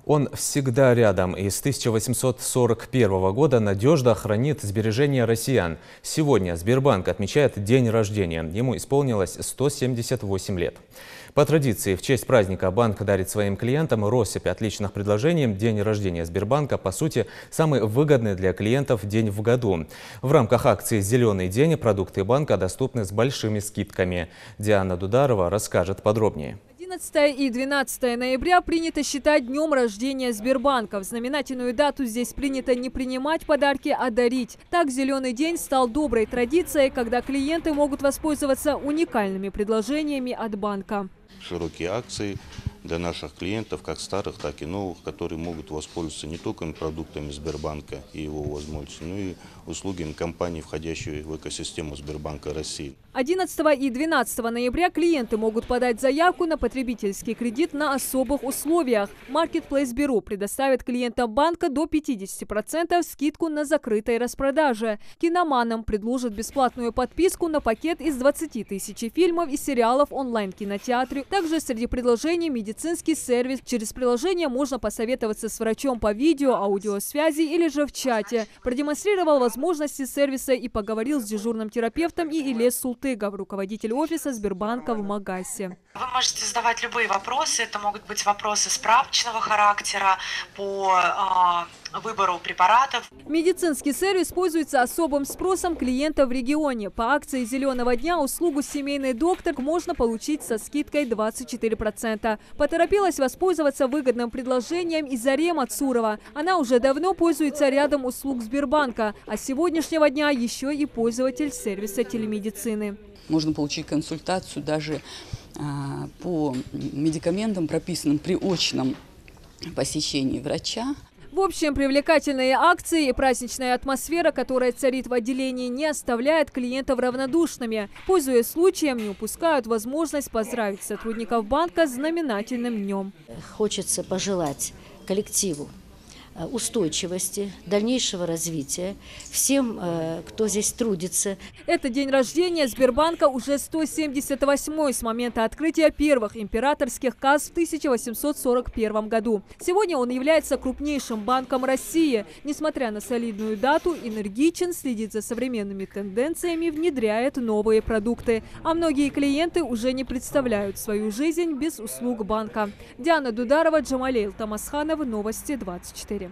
Он всегда рядом и с 1841 года надежно хранит сбережения россиян. Сегодня Сбербанк отмечает день рождения. Ему исполнилось 178 лет. По традиции, в честь праздника банк дарит своим клиентам россыпь отличных предложений. День рождения Сбербанка, по сути, самый выгодный для клиентов день в году. В рамках акции «Зеленый день» продукты банка доступны с большими скидками. Диана Дударова расскажет подробнее. 11 и 12 ноября принято считать днем рождения Сбербанка. В знаменательную дату здесь принято не принимать подарки, а дарить. Так «Зеленый день» стал доброй традицией, когда клиенты могут воспользоваться уникальными предложениями от банка. Широкие акции для наших клиентов, как старых, так и новых, которые могут воспользоваться не только продуктами Сбербанка и его возможностями, но и услугами компаний, входящих в экосистему Сбербанка России. 11 и 12 ноября клиенты могут подать заявку на потребительский кредит на особых условиях. Marketplace Bureau предоставит клиентам банка до 50% скидку на закрытой распродаже. Киноманам предложат бесплатную подписку на пакет из 20 тысяч фильмов и сериалов онлайн-кинотеатре. Также среди предложений медицинский сервис. Через приложение можно посоветоваться с врачом по видео, аудиосвязи или же в чате. Продемонстрировал возможности сервиса и поговорил с дежурным терапевтом и Илес Султыгов, руководитель офиса Сбербанка в Магасе. Вы можете задавать любые вопросы. Это могут быть вопросы справочного характера по выбору препаратов. Медицинский сервис пользуется особым спросом клиентов в регионе. По акции «Зеленого дня» услугу «Семейный доктор» можно получить со скидкой 24%. Поторопилась воспользоваться выгодным предложением и Зарема Цурова. Она уже давно пользуется рядом услуг Сбербанка, а с сегодняшнего дня еще и пользователь сервиса телемедицины. Можно получить консультацию даже по медикаментам, прописанным при очном посещении врача. В общем, привлекательные акции и праздничная атмосфера, которая царит в отделении, не оставляет клиентов равнодушными. Пользуясь случаем, не упускают возможность поздравить сотрудников банка с знаменательным днем. Хочется пожелать коллективу устойчивости, дальнейшего развития, всем, кто здесь трудится. Это день рождения Сбербанка уже 178-й с момента открытия первых императорских касс в 1841 году. Сегодня он является крупнейшим банком России. Несмотря на солидную дату, энергичен, следит за современными тенденциями, внедряет новые продукты. А многие клиенты уже не представляют свою жизнь без услуг банка. Диана Дударова, Джамалейл Тамасханов, Новости 24.